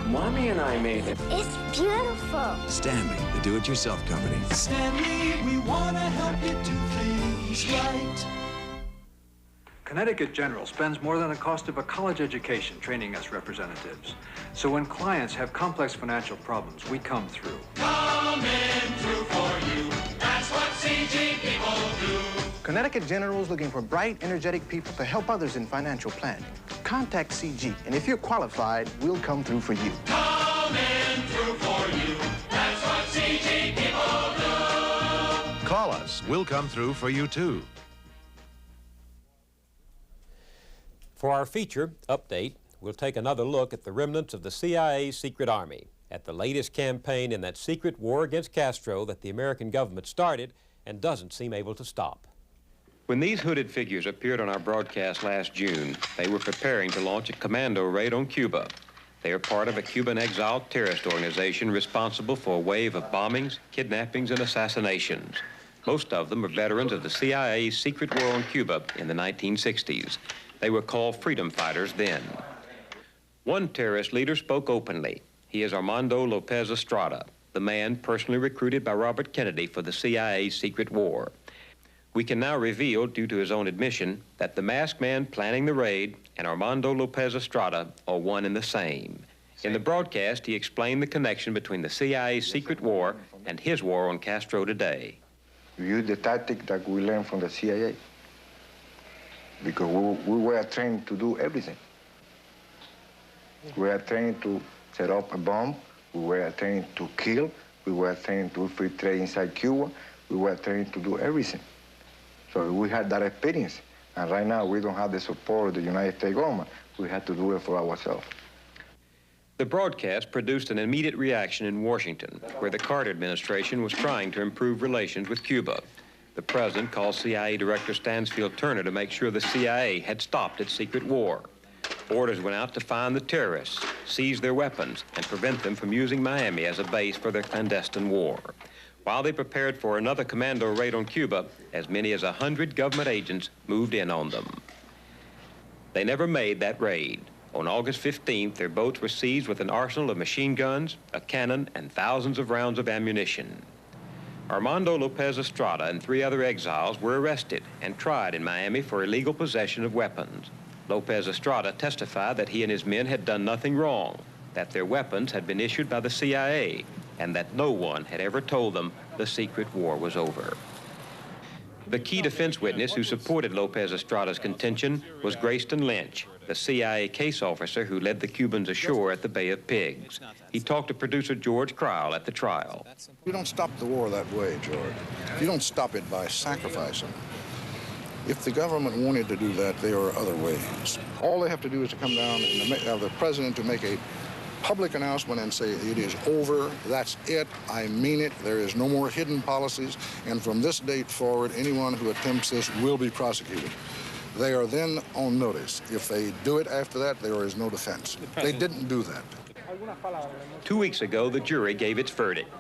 Mommy and I made it. It's beautiful. Stanley, the do-it-yourself company. Stanley, we want to help you do things right. Connecticut General spends more than the cost of a college education training us representatives. So when clients have complex financial problems, we come through. Coming through for you. That's what CG people do. Connecticut General is looking for bright, energetic people to help others in financial planning. Contact CG, and if you're qualified, we'll come through for you. Coming through for you. That's what CG people do. Call us. We'll come through for you, too. For our feature update, we'll take another look at the remnants of the CIA's secret army, at the latest campaign in that secret war against Castro that the American government started and doesn't seem able to stop. When these hooded figures appeared on our broadcast last June, they were preparing to launch a commando raid on Cuba. They are part of a Cuban exile terrorist organization responsible for a wave of bombings, kidnappings, and assassinations. Most of them are veterans of the CIA's secret war on Cuba in the 1960s. They were called freedom fighters then. One terrorist leader spoke openly. He is Armando Lopez Estrada, the man personally recruited by Robert Kennedy for the CIA's secret war. We can now reveal, due to his own admission, that the masked man planning the raid and Armando Lopez Estrada are one and the same. In the broadcast, he explained the connection between the CIA's secret war and his war on Castro today. We use the tactic that we learned from the CIA, because we were trained to do everything. We were trained to set up a bomb. We were trained to kill. We were trained to infiltrate inside Cuba. We were trained to do everything. So we had that experience. And right now, we don't have the support of the United States government. We had to do it for ourselves. The broadcast produced an immediate reaction in Washington, where the Carter administration was trying to improve relations with Cuba. The president called CIA Director Stansfield Turner to make sure the CIA had stopped its secret war. Orders went out to find the terrorists, seize their weapons, and prevent them from using Miami as a base for their clandestine war. While they prepared for another commando raid on Cuba, as many as 100 government agents moved in on them. They never made that raid. On August 15th, their boats were seized with an arsenal of machine guns, a cannon, and thousands of rounds of ammunition. Armando Lopez Estrada and 3 other exiles were arrested and tried in Miami for illegal possession of weapons. Lopez Estrada testified that he and his men had done nothing wrong, that their weapons had been issued by the CIA, and that no one had ever told them the secret war was over. The key defense witness who supported Lopez Estrada's contention was Grayston Lynch, the CIA case officer who led the Cubans ashore at the Bay of Pigs. He talked to producer George Cryle at the trial. You don't stop the war that way, George. You don't stop it by sacrificing. If the government wanted to do that, there are other ways. All they have to do is to come down and have the president to make a public announcement and say, it is over, that's it, I mean it, there is no more hidden policies, and from this date forward, anyone who attempts this will be prosecuted. They are then on notice. If they do it after that, there is no defense. They didn't do that. 2 weeks ago, the jury gave its verdict.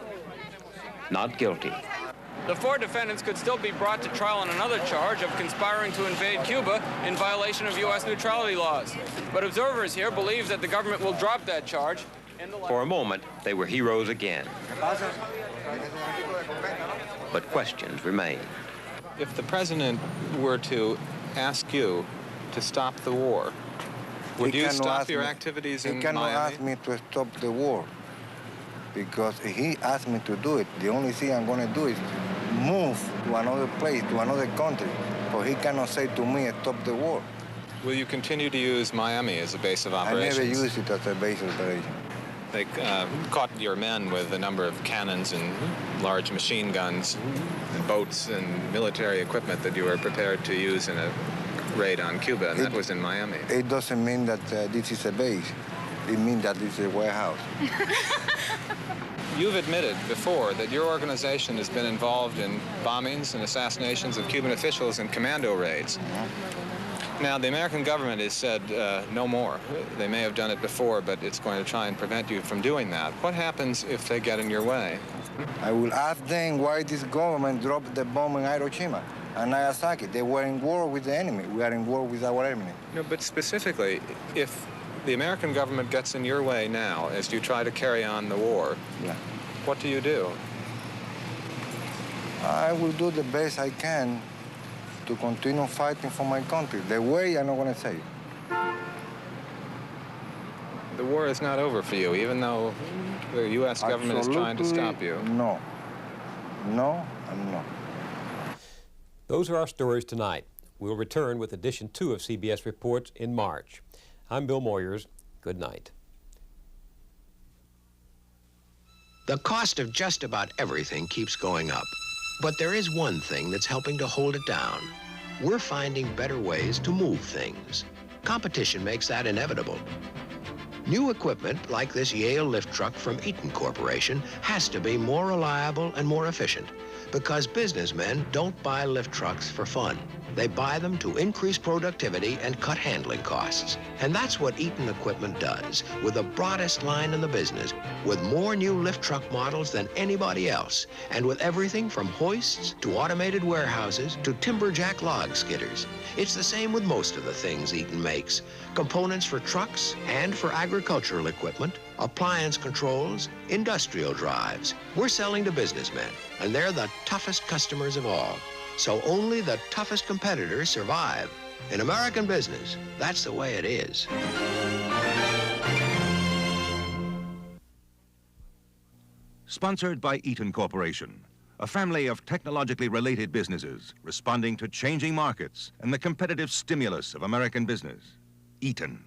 Not guilty. The 4 defendants could still be brought to trial on another charge of conspiring to invade Cuba in violation of U.S. neutrality laws. But observers here believe that the government will drop that charge. For a moment, they were heroes again. But questions remain. If the president were to ask you to stop the war, would you stop your activities in Miami? He cannot ask me to stop the war, because if he asks me to do it, the only thing I'm going to do is move to another place, to another country, But he cannot say to me, stop the war. Will you continue to use Miami as a base of operations? I never use it as a base of operation. They caught your men with a number of cannons and large machine guns and boats and military equipment that you were prepared to use in a raid on Cuba, and that was in Miami. It doesn't mean that this is a base. It means that this is a warehouse. You've admitted before that your organization has been involved in bombings and assassinations of Cuban officials and commando raids. Now, the American government has said no more. They may have done it before, but it's going to try and prevent you from doing that. What happens if they get in your way? I will ask them why this government dropped the bomb in Hiroshima and Nagasaki. They were in war with the enemy. We are in war with our enemy. No, but specifically, if the American government gets in your way now as you try to carry on the war, what do you do? I will do the best I can to continue fighting for my country. The way, I'm not going to say it. The war is not over for you, even though the U.S. government is trying to stop you. No. No, and no. Those are our stories tonight. We'll return with edition 2 of CBS Reports in March. I'm Bill Moyers. Good night. The cost of just about everything keeps going up. But there is one thing that's helping to hold it down. We're finding better ways to move things. Competition makes that inevitable. New equipment like this Yale lift truck from Eaton Corporation has to be more reliable and more efficient because businessmen don't buy lift trucks for fun. They buy them to increase productivity and cut handling costs. And that's what Eaton Equipment does with the broadest line in the business, with more new lift truck models than anybody else, and with everything from hoists to automated warehouses to timberjack log skidders. It's the same with most of the things Eaton makes. Components for trucks and for agricultural equipment, appliance controls, industrial drives. We're selling to businessmen, and they're the toughest customers of all. So only the toughest competitors survive. In American business, that's the way it is. Sponsored by Eaton Corporation, a family of technologically related businesses responding to changing markets and the competitive stimulus of American business. Eaton.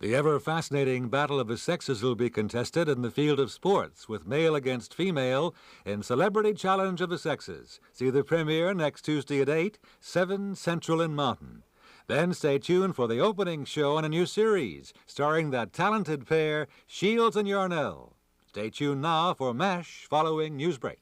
The ever-fascinating battle of the sexes will be contested in the field of sports with male against female in Celebrity Challenge of the Sexes. See the premiere next Tuesday at 8, 7 Central and Mountain. Then stay tuned for the opening show in a new series starring that talented pair, Shields and Yarnell. Stay tuned now for MASH following Newsbreak.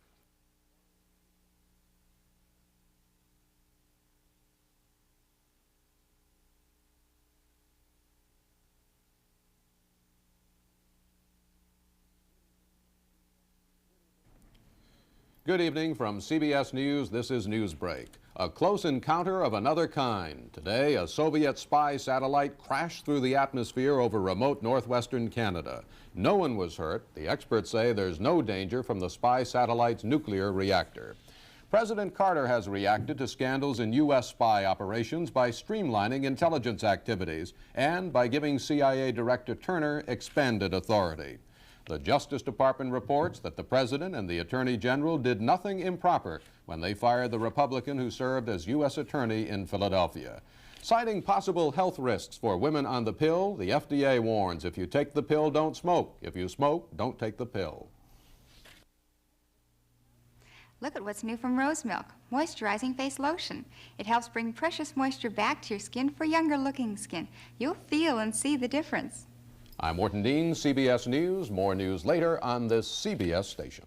Good evening from CBS News. This is Newsbreak. A close encounter of another kind. Today, a Soviet spy satellite crashed through the atmosphere over remote northwestern Canada. No one was hurt. The experts say there's no danger from the spy satellite's nuclear reactor. President Carter has reacted to scandals in U.S. spy operations by streamlining intelligence activities and by giving CIA Director Turner expanded authority. The Justice Department reports that the President and the Attorney General did nothing improper when they fired the Republican who served as U.S. Attorney in Philadelphia. Citing possible health risks for women on the pill, the FDA warns if you take the pill, don't smoke. If you smoke, don't take the pill. Look at what's new from Rose Milk, moisturizing face lotion. It helps bring precious moisture back to your skin for younger looking skin. You'll feel and see the difference. I'm Morton Dean, CBS News. More news later on this CBS station.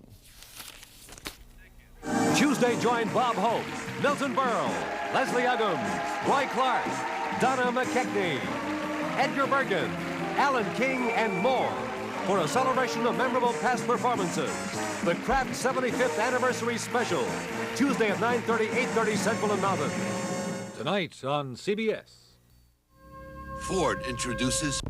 Tuesday, join Bob Hope, Milton Berle, Leslie Uggams, Roy Clark, Donna McKechnie, Edgar Bergen, Alan King, and more for a celebration of memorable past performances. The Kraft 75th Anniversary Special, Tuesday at 9:30, 8:30 Central and Mountain. Tonight on CBS. Ford introduces